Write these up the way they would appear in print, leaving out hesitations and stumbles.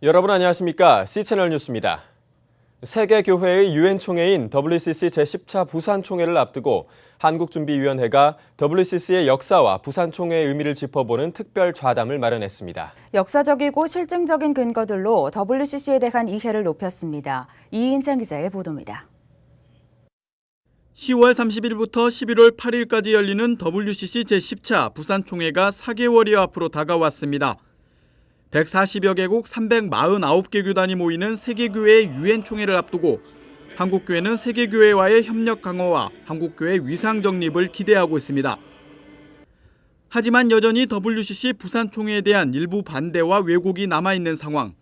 여러분 안녕하십니까? C채널 뉴스입니다. 세계교회의 유엔총회인 WCC 제10차 부산총회를 앞두고 한국준비위원회가 WCC의 역사와 부산총회의 의미를 짚어보는 특별 좌담을 마련했습니다. 역사적이고 실증적인 근거들로 WCC에 대한 이해를 높였습니다. 이인찬 기자의 보도입니다. 10월 30일부터 11월 8일까지 열리는 WCC 제10차 부산총회가 4개월여 앞으로 다가왔습니다. 140여 개국 349개 교단이 모이는 세계교회의 유엔총회를 앞두고 한국교회는 세계교회와의 협력 강화와 한국교회 위상 정립을 기대하고 있습니다. 하지만 여전히 WCC 부산총회에 대한 일부 반대와 왜곡이 남아있는 상황.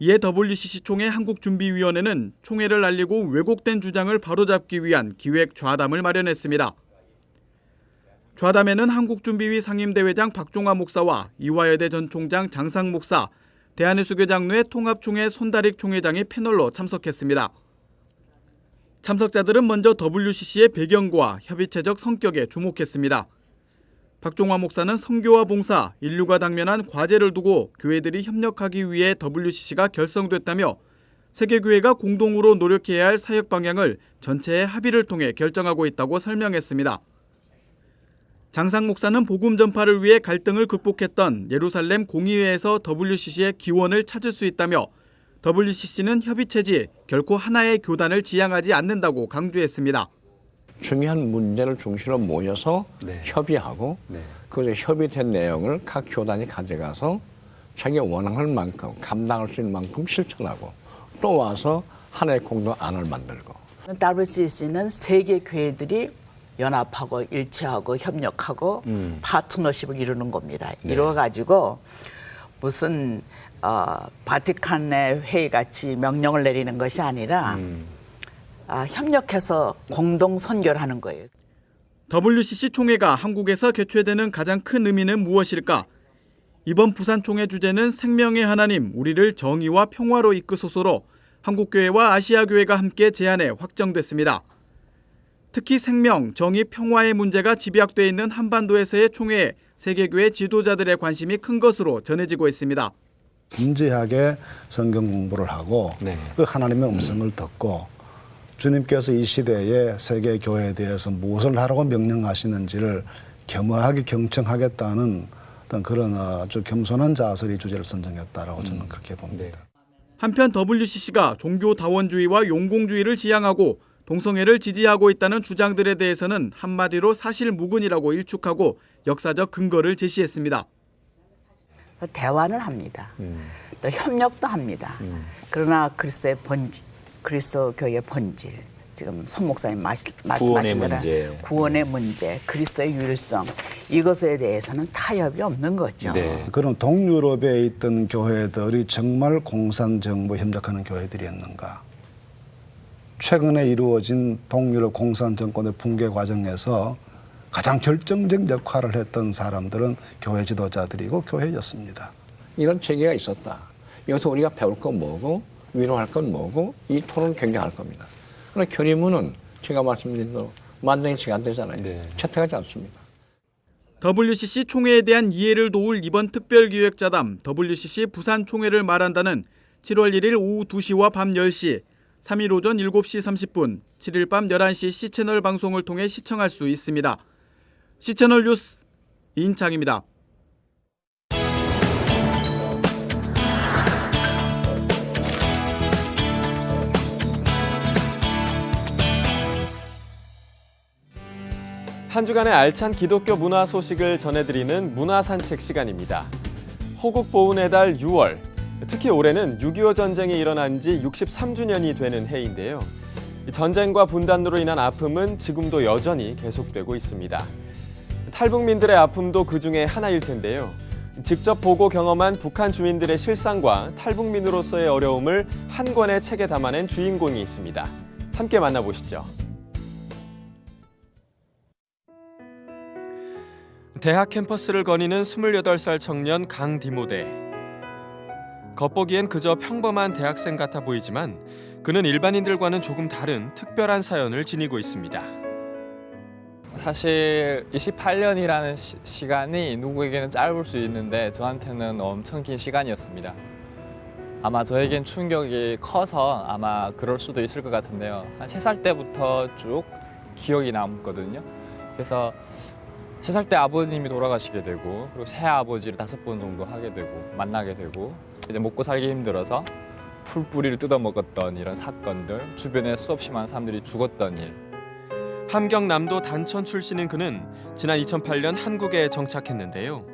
이에 WCC 총회 한국준비위원회는 총회를 알리고 왜곡된 주장을 바로잡기 위한 기획 좌담을 마련했습니다. 좌담에는 한국준비위 상임대회장 박종화 목사와 이화여대 전 총장 장상 목사, 대한예수교장로회 통합총회 손다릭 총회장이 패널로 참석했습니다. 참석자들은 먼저 WCC의 배경과 협의체적 성격에 주목했습니다. 박종화 목사는 선교와 봉사, 인류가 당면한 과제를 두고 교회들이 협력하기 위해 WCC가 결성됐다며 세계교회가 공동으로 노력해야 할 사역 방향을 전체의 합의를 통해 결정하고 있다고 설명했습니다. 장상 목사는 복음 전파를 위해 갈등을 극복했던 예루살렘 공의회에서 WCC의 기원을 찾을 수 있다며 WCC는 협의체지 결코 하나의 교단을 지향하지 않는다고 강조했습니다. 중요한 문제를 중심으로 모여서 협의하고 그 협의된 내용을 각 교단이 가져가서 자기가 원하는 만큼 감당할 수 있는 만큼 실천하고 또 와서 하나의 공동 안을 만들고. WCC는 세계 교회들이 연합하고 일치하고 협력하고 파트너십을 이루는 겁니다. 이루어가지고 무슨 바티칸의 회의같이 명령을 내리는 것이 아니라 협력해서 공동 선교를 하는 거예요. WCC 총회가 한국에서 개최되는 가장 큰 의미는 무엇일까? 이번 부산총회 주제는 생명의 하나님, 우리를 정의와 평화로 이끄소서로 한국교회와 아시아교회가 함께 제안해 확정됐습니다. 특히 생명, 정의, 평화의 문제가 집약돼 있는 한반도에서의 총회에 세계교회 지도자들의 관심이 큰 것으로 전해지고 있습니다. 진지하게 성경 공부를 하고 그 하나님의 음성을 듣고 주님께서 이 시대에 세계교회에 대해서 무엇을 하라고 명령하시는지를 겸허하게 경청하겠다는 어떤 그런 아주 겸손한 자세의 주제를 선정했다라고 저는 그렇게 봅니다. 한편 WCC가 종교다원주의와 용공주의를 지향하고 동성애를 지지하고 있다는 주장들에 대해서는 한마디로 사실무근이라고 일축하고 역사적 근거를 제시했습니다. 대화는 합니다. 또 협력도 합니다. 그러나 그리스도 교회의 본질, 지금 손 목사님 말씀하신 대로 구원의 문제, 그리스도의 유일성, 이것에 대해서는 타협이 없는 거죠. 그럼 동유럽에 있던 교회들이 정말 공산정부 협력하는 교회들이었는가? 최근에 이루어진 동유럽 공산정권의 붕괴 과정에서 가장 결정적 역할을 했던 사람들은 교회 지도자들이고 교회였습니다. 이런 체계가 있었다. 여기서 우리가 배울 건 뭐고 위로할 건 뭐고 이 토론을 경쟁할 겁니다. 그러나 교리문은 제가 말씀드린 대로 만장일치가 안 되잖아요. 채택하지 않습니다. WCC 총회에 대한 이해를 도울 이번 특별기획자담 WCC 부산총회를 말한다는 7월 1일 오후 2시와 밤 10시, 3일 오전 7시 30분, 7일 밤 11시 C채널 방송을 통해 시청할 수 있습니다. C채널 뉴스 이인창입니다. 한 주간의 알찬 기독교 문화 소식을 전해드리는 문화산책 시간입니다. 호국보훈의 달 6월, 특히 올해는 6.25 전쟁이 일어난 지 63주년이 되는 해인데요. 전쟁과 분단으로 인한 아픔은 지금도 여전히 계속되고 있습니다. 탈북민들의 아픔도 그중에 하나일 텐데요. 직접 보고 경험한 북한 주민들의 실상과 탈북민으로서의 어려움을 한 권의 책에 담아낸 주인공이 있습니다. 함께 만나보시죠. 대학 캠퍼스를 거니는 28살 청년 강디모데. 겉보기엔 그저 평범한 대학생 같아 보이지만 그는 일반인들과는 조금 다른 특별한 사연을 지니고 있습니다. 사실 28년이라는 시간이 누구에게는 짧을 수 있는데 저한테는 엄청 긴 시간이었습니다. 아마 저에겐 충격이 커서 아마 그럴 수도 있을 것 같은데요. 한 3살 때부터 쭉 기억이 남거든요. 그래서 3살 때 아버님이 돌아가시게 되고 그리고 새아버지를 5번 정도 하게 되고 만나게 되고 이제 먹고 살기 힘들어서 풀뿌리를 뜯어먹었던 이런 사건들, 주변에 수없이 많은 사람들이 죽었던 일. 함경남도 단천 출신인 그는 지난 2008년 한국에 정착했는데요.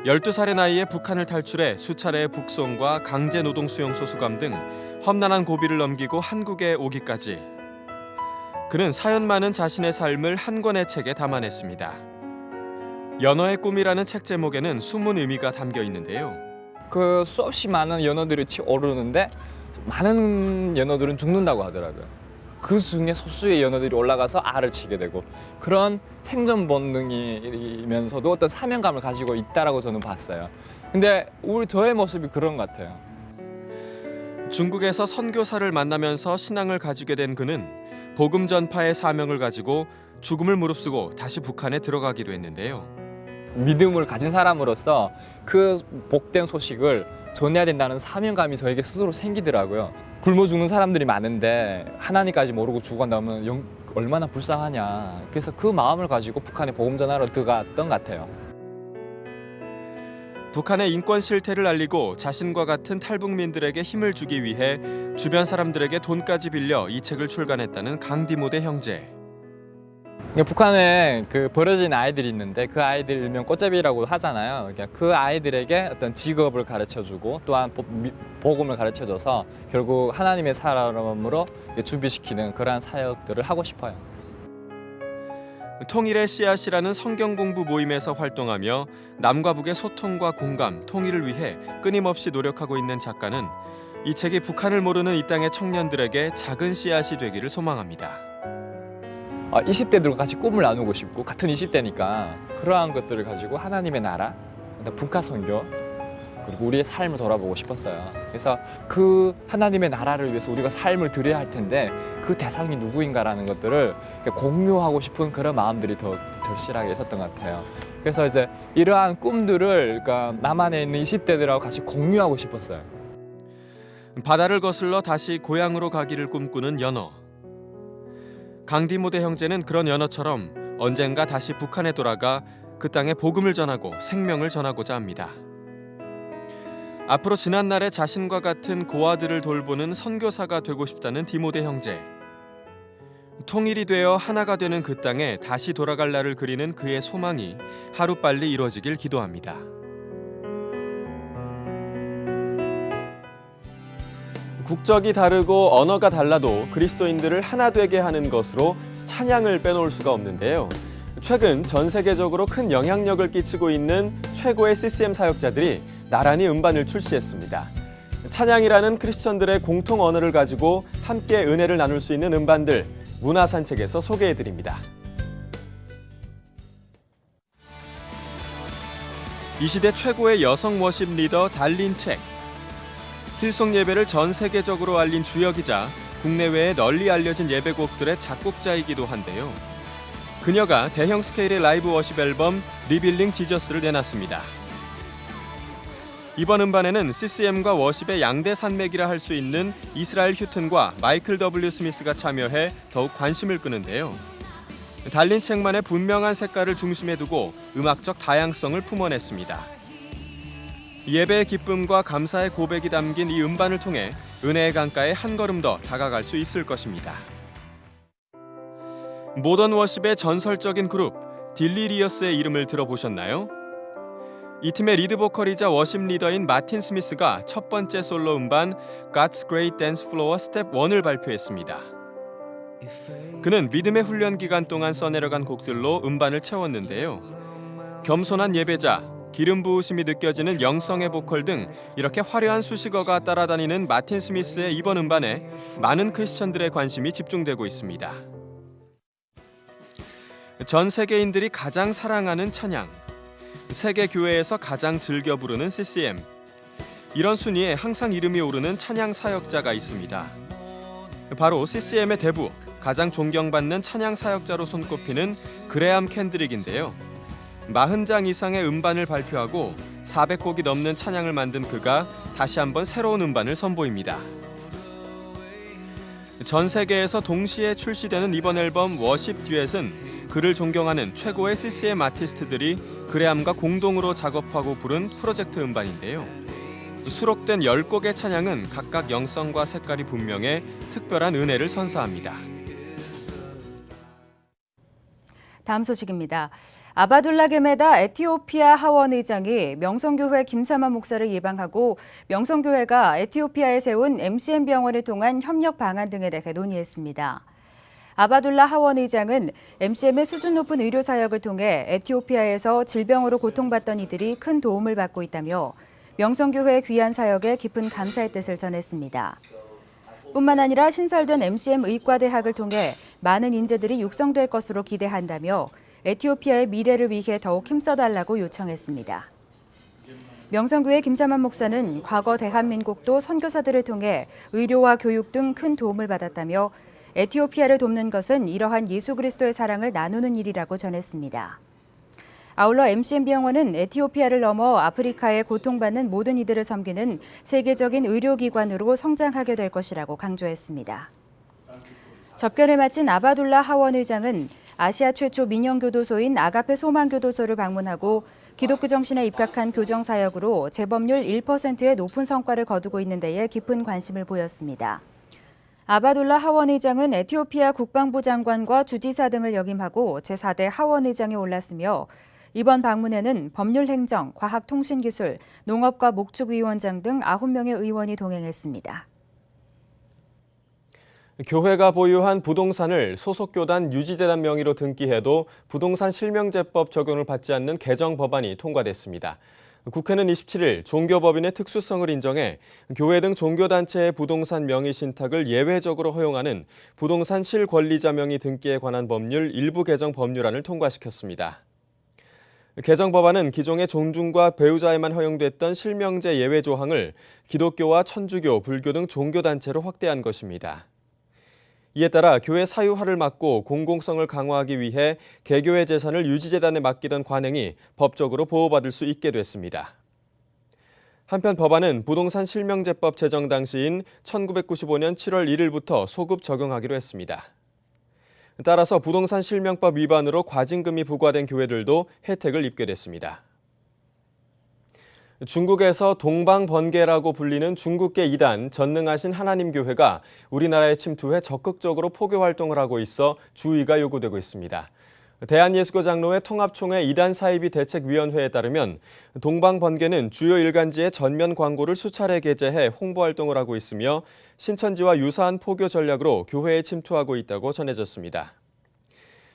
12살의 나이에 북한을 탈출해 수차례의 북송과 강제노동 수용소 수감 등 험난한 고비를 넘기고 한국에 오기까지 그는 사연 많은 자신의 삶을 한 권의 책에 담아냈습니다. 연어의 꿈이라는 책 제목에는 숨은 의미가 담겨 있는데요. 그 수없이 많은 연어들이 오르는데 많은 연어들은 죽는다고 하더라고요. 그 중에 소수의 연어들이 올라가서 알을 치게 되고 그런 생존 본능이면서도 어떤 사명감을 가지고 있다라고 저는 봤어요. 근데 저의 모습이 그런 것 같아요. 중국에서 선교사를 만나면서 신앙을 가지게 된 그는 복음 전파의 사명을 가지고 죽음을 무릅쓰고 다시 북한에 들어가기도 했는데요. 믿음을 가진 사람으로서 그 복된 소식을 전해야 된다는 사명감이 저에게 스스로 생기더라고요. 굶어 죽는 사람들이 많은데 하나님까지 모르고 죽어간다면 얼마나 불쌍하냐. 그래서 그 마음을 가지고 북한에 복음 전하러 들어갔던 것 같아요. 북한의 인권 실태를 알리고 자신과 같은 탈북민들에게 힘을 주기 위해 주변 사람들에게 돈까지 빌려 이 책을 출간했다는 강디모대 형제. 북한에 그 버려진 아이들이 있는데 그 아이들 일명 꽃제비라고 하잖아요. 그러니까 그 아이들에게 어떤 직업을 가르쳐주고 또한 복음을 가르쳐줘서 결국 하나님의 사람으로 준비시키는 그러한 사역들을 하고 싶어요. 통일의 씨앗이라는 성경 공부 모임에서 활동하며 남과 북의 소통과 공감, 통일을 위해 끊임없이 노력하고 있는 작가는 이 책이 북한을 모르는 이 땅의 청년들에게 작은 씨앗이 되기를 소망합니다. 20대들과 같이 꿈을 나누고 싶고 같은 20대니까 그러한 것들을 가지고 하나님의 나라, 분카 선교 그리고 우리의 삶을 돌아보고 싶었어요. 그래서 그 하나님의 나라를 위해서 우리가 삶을 드려야 할 텐데 그 대상이 누구인가라는 것들을 공유하고 싶은 그런 마음들이 더 절실하게 있었던 것 같아요. 그래서 이제 이러한 꿈들을 그러니까 남한에 있는 20대들하고 같이 공유하고 싶었어요. 바다를 거슬러 다시 고향으로 가기를 꿈꾸는 연어. 강디모대 형제는 그런 연어처럼 언젠가 다시 북한에 돌아가 그 땅에 복음을 전하고 생명을 전하고자 합니다. 앞으로 지난날의 자신과 같은 고아들을 돌보는 선교사가 되고 싶다는 디모대 형제. 통일이 되어 하나가 되는 그 땅에 다시 돌아갈 날을 그리는 그의 소망이 하루빨리 이루어지길 기도합니다. 국적이 다르고 언어가 달라도 그리스도인들을 하나 되게 하는 것으로 찬양을 빼놓을 수가 없는데요. 최근 전 세계적으로 큰 영향력을 끼치고 있는 최고의 CCM 사역자들이 나란히 음반을 출시했습니다. 찬양이라는 크리스천들의 공통 언어를 가지고 함께 은혜를 나눌 수 있는 음반들, 문화산책에서 소개해드립니다. 이 시대 최고의 여성 워십 리더 달린 책. 힐송 예배를 전 세계적으로 알린 주역이자 국내외에 널리 알려진 예배곡들의 작곡자이기도 한데요. 그녀가 대형 스케일의 라이브 워십 앨범 리빌링 지저스를 내놨습니다. 이번 음반에는 CCM과 워십의 양대 산맥이라 할 수 있는 이스라엘 휴튼과 마이클 W. 스미스가 참여해 더욱 관심을 끄는데요. 달린 책만의 분명한 색깔을 중심에 두고 음악적 다양성을 품어냈습니다. 예배의 기쁨과 감사의 고백이 담긴 이 음반을 통해 은혜의 강가에 한 걸음 더 다가갈 수 있을 것입니다. 모던 워십의 전설적인 그룹 딜리리어스의 이름을 들어보셨나요? 이 팀의 리드 보컬이자 워십 리더인 마틴 스미스가 첫 번째 솔로 음반 God's Great Dance Floor 스텝 1을 발표했습니다. 그는 믿음의 훈련 기간 동안 써내려간 곡들로 음반을 채웠는데요. 겸손한 예배자, 기름 부으심이 느껴지는 영성의 보컬 등 이렇게 화려한 수식어가 따라다니는 마틴 스미스의 이번 음반에 많은 크리스천들의 관심이 집중되고 있습니다. 전 세계인들이 가장 사랑하는 찬양, 세계 교회에서 가장 즐겨 부르는 CCM. 이런 순위에 항상 이름이 오르는 찬양 사역자가 있습니다. 바로 CCM의 대부, 가장 존경받는 찬양 사역자로 손꼽히는 그레암 캔드릭인데요. 40장 이상의 음반을 발표하고 400곡이 넘는 찬양을 만든 그가 다시 한번 새로운 음반을 선보입니다. 전 세계에서 동시에 출시되는 이번 앨범 워십 듀엣은 그를 존경하는 최고의 CCM 아티스트들이 그레함과 공동으로 작업하고 부른 프로젝트 음반인데요. 수록된 10곡의 찬양은 각각 영성과 색깔이 분명해 특별한 은혜를 선사합니다. 다음 소식입니다. 아바둘라 게메다 에티오피아 하원 의장이 명성교회 김사만 목사를 예방하고 명성교회가 에티오피아에 세운 MCM 병원을 통한 협력 방안 등에 대해 논의했습니다. 아바둘라 하원 의장은 MCM의 수준 높은 의료 사역을 통해 에티오피아에서 질병으로 고통받던 이들이 큰 도움을 받고 있다며 명성교회의 귀한 사역에 깊은 감사의 뜻을 전했습니다. 뿐만 아니라 신설된 MCM 의과대학을 통해 많은 인재들이 육성될 것으로 기대한다며 에티오피아의 미래를 위해 더욱 힘써달라고 요청했습니다. 명성교회 김사만 목사는 과거 대한민국도 선교사들을 통해 의료와 교육 등 큰 도움을 받았다며 에티오피아를 돕는 것은 이러한 예수 그리스도의 사랑을 나누는 일이라고 전했습니다. 아울러 MCM 병원은 에티오피아를 넘어 아프리카에 고통받는 모든 이들을 섬기는 세계적인 의료기관으로 성장하게 될 것이라고 강조했습니다. 접견을 마친 아바둘라 하원 의장은 아시아 최초 민영교도소인 아가페 소망교도소를 방문하고 기독교 정신에 입각한 교정 사역으로 재범률 1%의 높은 성과를 거두고 있는 데에 깊은 관심을 보였습니다. 아바둘라 하원 의장은 에티오피아 국방부 장관과 주지사 등을 역임하고 제4대 하원 의장에 올랐으며 이번 방문에는 법률행정, 과학통신기술, 농업과 목축위원장 등 9명의 의원이 동행했습니다. 교회가 보유한 부동산을 소속교단 유지재단 명의로 등기해도 부동산 실명제법 적용을 받지 않는 개정 법안이 통과됐습니다. 국회는 27일 종교법인의 특수성을 인정해 교회 등 종교단체의 부동산 명의 신탁을 예외적으로 허용하는 부동산 실권리자 명의 등기에 관한 법률 일부 개정 법률안을 통과시켰습니다. 개정 법안은 기존의 존중과 배우자에만 허용됐던 실명제 예외 조항을 기독교와 천주교, 불교 등 종교단체로 확대한 것입니다. 이에 따라 교회 사유화를 막고 공공성을 강화하기 위해 개교의 재산을 유지재단에 맡기던 관행이 법적으로 보호받을 수 있게 됐습니다. 한편 법안은 부동산 실명제법 제정 당시인 1995년 7월 1일부터 소급 적용하기로 했습니다. 따라서 부동산 실명법 위반으로 과징금이 부과된 교회들도 혜택을 입게 됐습니다. 중국에서 동방번개라고 불리는 중국계 이단 전능하신 하나님 교회가 우리나라에 침투해 적극적으로 포교 활동을 하고 있어 주의가 요구되고 있습니다. 대한예수교 장로회 통합총회 이단 사이비 대책위원회에 따르면 동방번개는 주요 일간지에 전면 광고를 수차례 게재해 홍보 활동을 하고 있으며 신천지와 유사한 포교 전략으로 교회에 침투하고 있다고 전해졌습니다.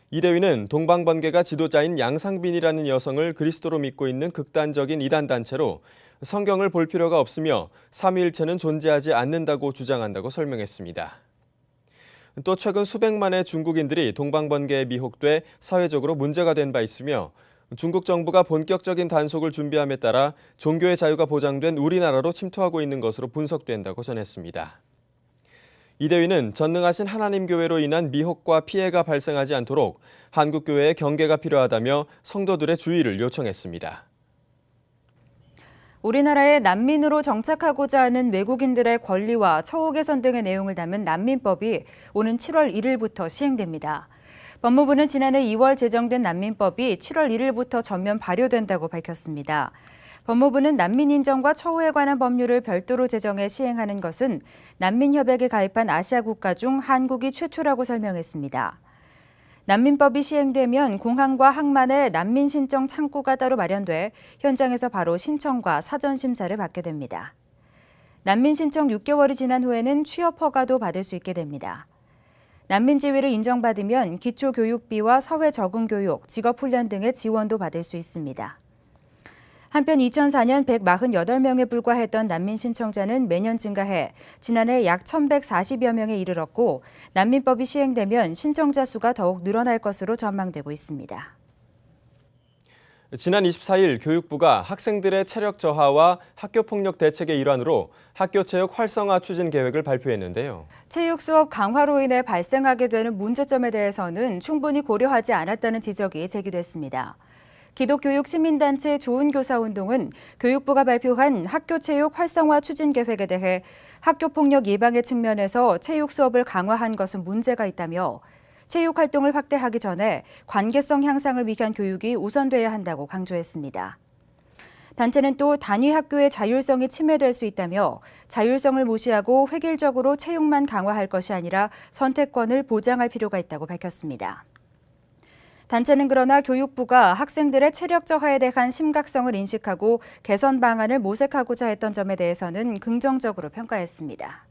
이 대위는 동방번개가 지도자인 양상빈이라는 여성을 그리스도로 믿고 있는 극단적인 이단 단체로 성경을 볼 필요가 없으며 삼위일체는 존재하지 않는다고 주장한다고 설명했습니다. 또 최근 수백만의 중국인들이 동방번개에 미혹돼 사회적으로 문제가 된 바 있으며 중국 정부가 본격적인 단속을 준비함에 따라 종교의 자유가 보장된 우리나라로 침투하고 있는 것으로 분석된다고 전했습니다. 이 대위는 전능하신 하나님교회로 인한 미혹과 피해가 발생하지 않도록 한국교회의 경계가 필요하다며 성도들의 주의를 요청했습니다. 우리나라에 난민으로 정착하고자 하는 외국인들의 권리와 처우 개선 등의 내용을 담은 난민법이 오는 7월 1일부터 시행됩니다. 법무부는 지난해 2월 제정된 난민법이 7월 1일부터 전면 발효된다고 밝혔습니다. 법무부는 난민 인정과 처우에 관한 법률을 별도로 제정해 시행하는 것은 난민협약에 가입한 아시아 국가 중 한국이 최초라고 설명했습니다. 난민법이 시행되면 공항과 항만에 난민 신청 창구가 따로 마련돼 현장에서 바로 신청과 사전 심사를 받게 됩니다. 난민 신청 6개월이 지난 후에는 취업 허가도 받을 수 있게 됩니다. 난민 지위를 인정받으면 기초교육비와 사회 적응 교육, 직업 훈련 등의 지원도 받을 수 있습니다. 한편 2004년 148명에 불과했던 난민 신청자는 매년 증가해 지난해 약 1,140여 명에 이르렀고 난민법이 시행되면 신청자 수가 더욱 늘어날 것으로 전망되고 있습니다. 지난 24일 교육부가 학생들의 체력 저하와 학교폭력 대책의 일환으로 학교체육 활성화 추진 계획을 발표했는데요. 체육 수업 강화로 인해 발생하게 되는 문제점에 대해서는 충분히 고려하지 않았다는 지적이 제기됐습니다. 기독교육 시민단체 좋은교사운동은 교육부가 발표한 학교체육 활성화 추진 계획에 대해 학교폭력 예방의 측면에서 체육 수업을 강화한 것은 문제가 있다며 체육 활동을 확대하기 전에 관계성 향상을 위한 교육이 우선돼야 한다고 강조했습니다. 단체는 또 단위 학교의 자율성이 침해될 수 있다며 자율성을 무시하고 획일적으로 체육만 강화할 것이 아니라 선택권을 보장할 필요가 있다고 밝혔습니다. 단체는 그러나 교육부가 학생들의 체력 저하에 대한 심각성을 인식하고 개선 방안을 모색하고자 했던 점에 대해서는 긍정적으로 평가했습니다.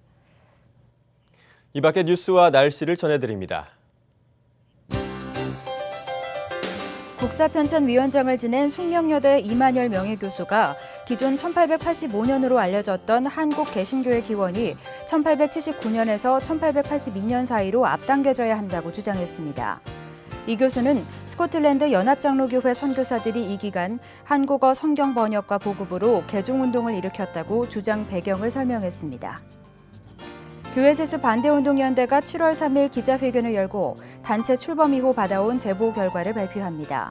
이 밖의 뉴스와 날씨를 전해드립니다. 국사편찬위원장을 지낸 숙명여대 이만열 명예교수가 기존 1885년으로 알려졌던 한국개신교의 기원이 1879년에서 1882년 사이로 앞당겨져야 한다고 주장했습니다. 이 교수는 스코틀랜드 연합장로교회 선교사들이 이 기간 한국어 성경 번역과 보급으로 개종운동을 일으켰다고 주장 배경을 설명했습니다. 교회세습 반대운동연대가 7월 3일 기자회견을 열고 단체 출범 이후 받아온 제보 결과를 발표합니다.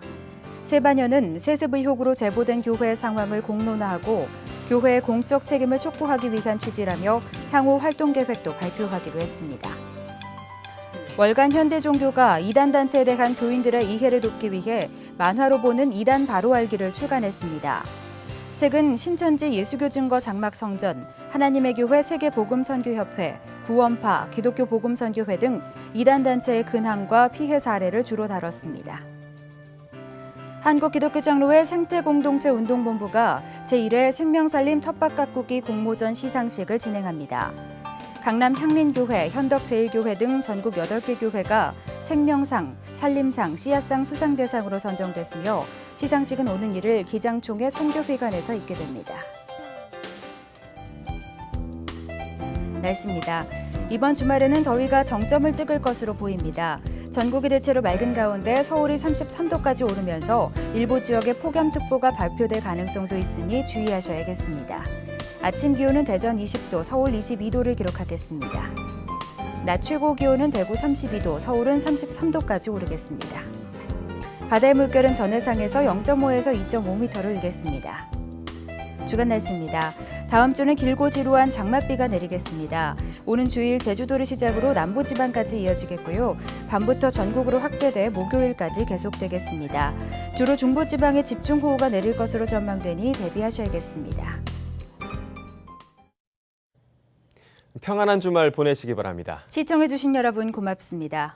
세 반여는 세습 의혹으로 제보된 교회의 상황을 공론화하고 교회의 공적 책임을 촉구하기 위한 취지라며 향후 활동 계획도 발표하기로 했습니다. 월간 현대종교가 이단 단체에 대한 교인들의 이해를 돕기 위해 만화로 보는 이단 바로 알기를 출간했습니다. 최근 신천지 예수교증거 장막성전, 하나님의 교회 세계복음선교협회, 구원파, 기독교 복음선교회 등 이단 단체의 근황과 피해 사례를 주로 다뤘습니다. 한국기독교장로회 생태공동체운동본부가 제1회 생명살림 텃밭가꾸기 공모전 시상식을 진행합니다. 강남 향린교회, 현덕제일교회 등 전국 8개 교회가 생명상, 살림상, 씨앗상 수상대상으로 선정됐으며 시상식은 오는 1일 기장총회 성교회관에서 있게 됩니다. 날씨입니다. 이번 주말에는 더위가 정점을 찍을 것으로 보입니다. 전국이 대체로 맑은 가운데 서울이 33도까지 오르면서 일부 지역에 폭염특보가 발표될 가능성도 있으니 주의하셔야겠습니다. 아침 기온은 대전 20도, 서울 22도를 기록하겠습니다. 낮 최고 기온은 대구 32도, 서울은 33도까지 오르겠습니다. 바다의 물결은 전해상에서 0.5에서 2.5m를 일겠습니다. 주간 날씨입니다. 다음 주는 길고 지루한 장맛비가 내리겠습니다. 오는 주일 제주도를 시작으로 남부지방까지 이어지겠고요. 밤부터 전국으로 확대돼 목요일까지 계속되겠습니다. 주로 중부지방에 집중호우가 내릴 것으로 전망되니 대비하셔야겠습니다. 평안한 주말 보내시기 바랍니다. 시청해주신 여러분 고맙습니다.